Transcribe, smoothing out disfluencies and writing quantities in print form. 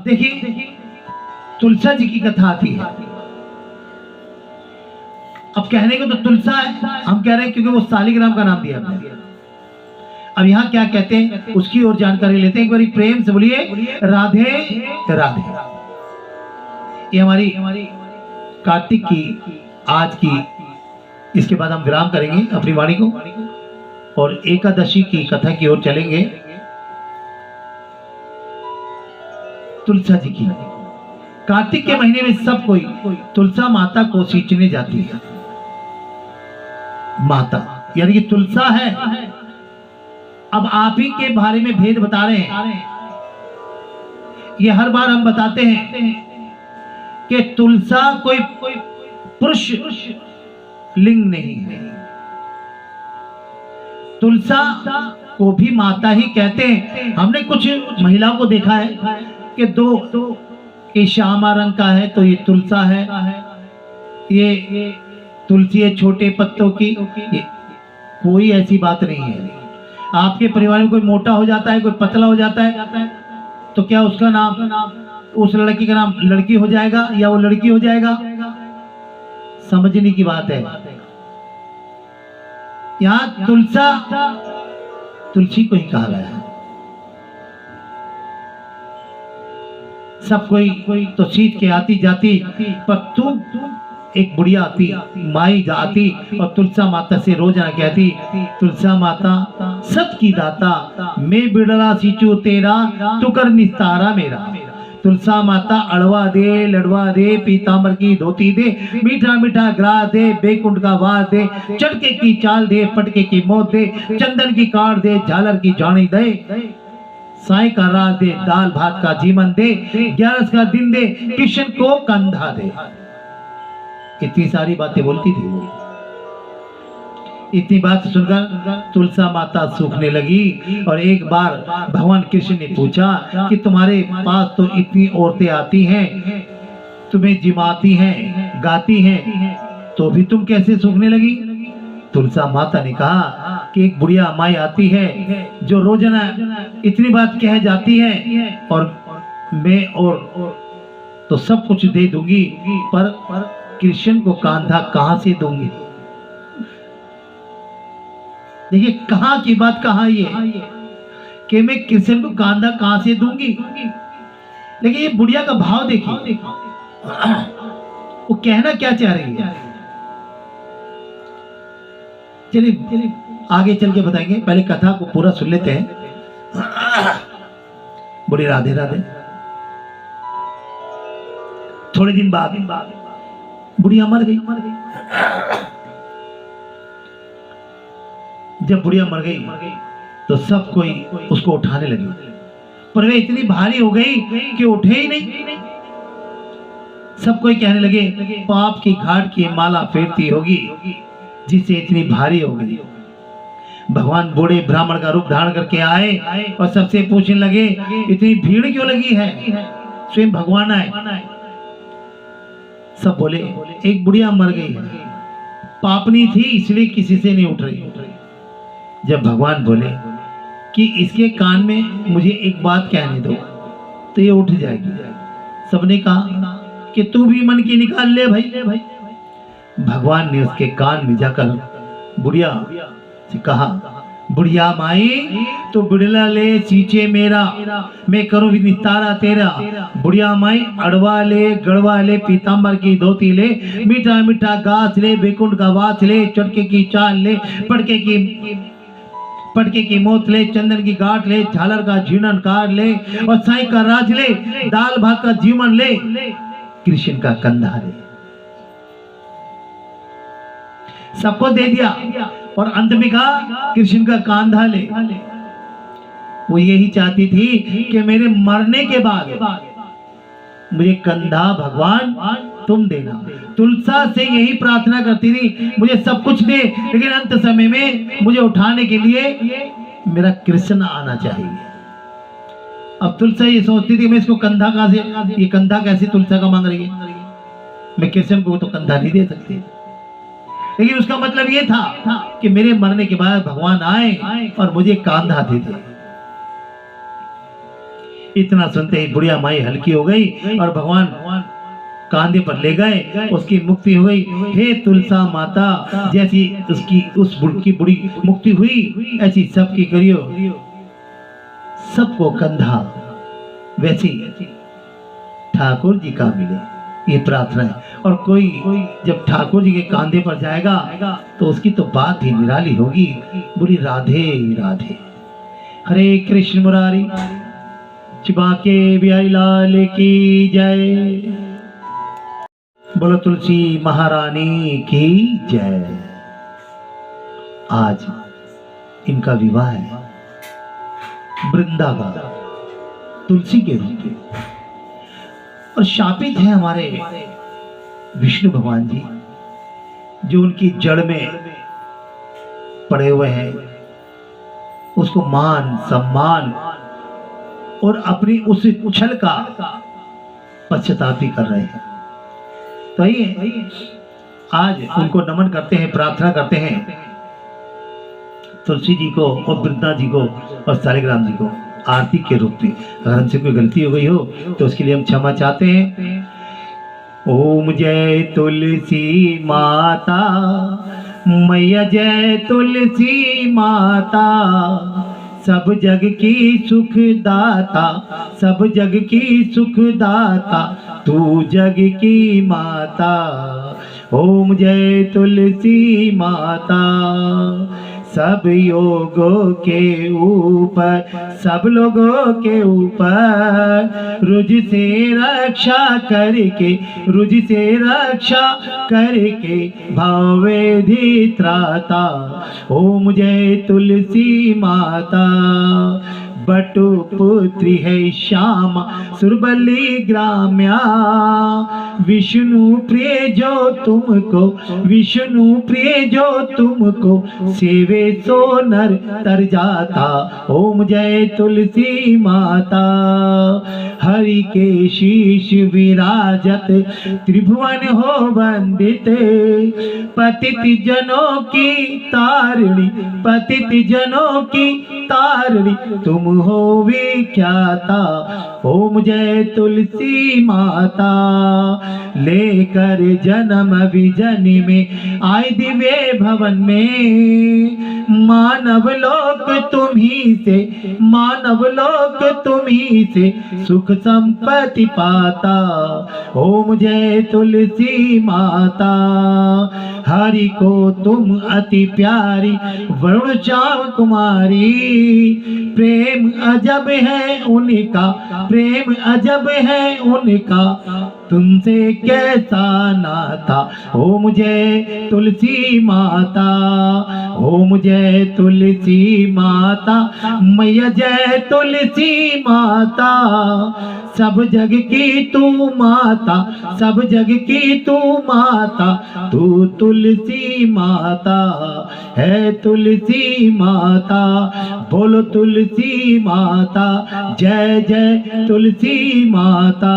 देखिए तुलसा जी की कथा आती है। अब कहने को तो तुलसा है, हम कह रहे हैं क्योंकि वो शालिग्राम का नाम दिया हमने। अब यहाँ क्या कहते हैं उसकी और जानकारी लेते हैं। एक बारी प्रेम से बोलिए राधे राधे। ये हमारी कार्तिक की आज की, इसके बाद हम विराम करेंगे अपनी वाणी को और एकादशी की कथा की ओर चलेंगे। तुलसा जी की कार्तिक के महीने में सब कोई तुलसा माता को सींचने जाती है। माता यानी कि तुलसा है। अब आप ही के बारे में भेद बता रहे हैं। ये हर बार हम बताते हैं कि तुलसा कोई पुरुष लिंग नहीं है। तुलसा को भी माता ही कहते हैं। हमने कुछ महिलाओं को देखा है कि दो ये श्यामा रंग का है तो ये तुलसा है, ये तुलसी है छोटे पत्तों की। कोई ऐसी बात नहीं है। आपके परिवार में कोई मोटा हो जाता है, कोई पतला हो जाता है, तो क्या उसका नाम, उस लड़की का नाम लड़की हो जाएगा या वो लड़की हो जाएगा? समझने की बात है। यहाँ तुलसा तुलसी को ही कहा गया है। सब कोई तो सींच के आती जाती, पर तू एक बुढ़िया आती, माई जाती और तुलसा माता से रोजाना कहती, तुलसा माता सब की दाता, मैं बिड़ला सींचू तेरा, तू कर निस्तारा मेरा। तुलसा माता अड़वा दे, लड़वा दे, पीतांबर की धोती दे, मीठा मीठा ग्रास दे, बैकुंठ का वास दे, चटके की चाल दे, पटके की मौत दे, चंदन की काट दे, झालर की जानी दे, साई का रात दे, दाल भात का जीवन दे, 11 का दिन दे, किशन को कंधा दे। इतनी सारी बातें बोलती थी वो। इतनी बात सुनकर तुलसा माता सूखने लगी और एक बार भगवान कृष्ण ने पूछा कि तुम्हारे पास तो इतनी औरतें आती हैं, तुम्हें जिमाती हैं, गाती हैं, तो भी तुम कैसे सूखने लगी? तुलसा माता ने कहा कि एक बुढ़िया माई आती है जो रोजाना इतनी बात कह जाती है और मैं और तो सब कुछ दे दूंगी, पर कृष्ण को कांधा कहां से दूंगी? देखिए कहां की बात, कहां ये कि मैं कृष्ण को कांधा कहां से दूंगी। लेकिन ये बुढ़िया का भाव देखिए, वो कहना क्या चाह रही है। चलिए आगे चल के बताएंगे, पहले कथा को पूरा सुन लेते हैं। बुढ़ी राधे राधे। थोड़े दिन बाद बुढ़िया मर गई। जब बुढ़िया मर गई तो सब कोई उसको उठाने लगे, पर वे इतनी भारी हो गई कि उठे ही नहीं। सब कोई कहने लगे पाप की घाट की माला फेरती होगी जिसे इतनी भारी हो गई। भगवान बूढ़े ब्राह्मण का रूप धारण करके आए और सबसे पूछने लगे इतनी भीड़ क्यों लगी है? स्वयं भगवान आए। सब बोले एक बुढ़िया मर गई है, पापनी थी इसलिए किसी से नहीं उठ रही। जब भगवान बोले कि इसके कान में मुझे एक बात कहने दो तो ये उठ जाएगी। सबने कहा कि तू भी मन की निकाल ले भाई। भगवान ने उसके कान में जाकर बुढ़िया से कहा, बुढ़िया माई तो बिड़ला ले सींचे मेरा, मैं करूं निस्तारा तेरा। बुढ़िया माई अड़वा ले, गड़वा ले, पीतांबर की धोती ले, मीठा मीठा घास ले, बैकुंठ का वास ले, चटके की चाल ले, पटके की मौत ले, चंदन की गांठ ले, झालर का झीणन कार ले और साई का राज ले, दाल भात का जीवन ले, कृष्ण का कंधा ले। सबको दे दिया और अंत में कहा कृष्ण का कांधा ले। वो यही चाहती थी कि मेरे मरने के बाद मुझे कंधा भगवान तुम देना। तुलसा से यही प्रार्थना करती थी मुझे सब कुछ दे, लेकिन अंत समय में मुझे उठाने के लिए मेरा कृष्ण आना चाहिए। अब तुलसा ये सोचती थी मैं इसको कंधा कहां से, ये कंधा कैसे तुलसा का मांग रही है? मैं कृष्ण को तो कंधा नहीं दे सकती। लेकिन उसका मतलब ये था कि मेरे मरने के बाद भगवान आए और मुझे कांधा दे दे। इतना सुनते ही बुढ़िया माई हल्की हो गई और भगवान कांधे पर ले गए, उसकी मुक्ति हो गई। हे तुलसा माता, जैसी उसकी उस बुढ़ की बुढ़ी मुक्ति हुई ऐसी सबकी करियो, सबको कंधा वैसी ठाकुर जी का मिले, ये प्रार्थना है। और कोई जब ठाकुर जी के कांधे पर जाएगा तो उसकी तो बात ही निराली होगी। बुढ़ी राधे राधे, हरे कृष्ण मुरारी, चिबाके बिहारी लाल की जय। बोलो तुलसी महारानी की जय। आज इनका विवाह है वृंदा का, तुलसी के रूप में। और शापित है हमारे विष्णु भगवान जी, जो उनकी जड़ में पड़े हुए हैं, उसको मान सम्मान और अपनी उस उछल का पश्चाताप भी कर रहे हैं। तो आइए आज उनको नमन करते हैं, प्रार्थना करते हैं तुलसी जी को और वृंदा जी को और शालिग्राम जी को आरती के रूप में। अगर हमसे कोई गलती हो गई हो तो उसके लिए हम क्षमा चाहते हैं। ओम जय तुलसी माता, मैया जय तुलसी माता, सब जग की सुख दाता, सब जग की सुख दाता, तू जग की माता। ओम जय तुलसी माता, सब योगों के ऊपर, सब लोगों के ऊपर, रुझ से रक्षा करके, रुझ से रक्षा करके, भावेधि त्राता। ओम जय तुलसी माता, बटु पुत्री है श्यामा, सुरबली ग्राम्या, विष्णु प्रिय जो तुमको, विष्णु प्रिय जो तुमको, सेवे सो नर तर जाता। ओम जय तुलसी माता, हरि के शीश विराजत, त्रिभुवन हो वंदित, पतित जनों की तारिणी, पतित जनों की तारिणी, तुम हो विख्याता। ओम जय तुलसी माता, लेकर जन्म विजन में आए दिव्य भवन में, मानव लोक तुम्ही से, मानव लोक तुम्ही से, सुख संपत्ति पाता। ओम जय तुलसी माता, हरि को तुम अति प्यारी, वरुण श्याम कुमारी, प्रेम अजब है उनका, प्रेम अजब है उनका, तुमसे कैसा नाता। ओम जय तुलसी माता, ओम जय तुलसी माता, मैया जय तुलसी माता, सब जग की तू माता, सब जग की तू माता, तू तुलसी माता है, तुलसी माता। बोलो तुलसी माता, जय जय तुलसी माता।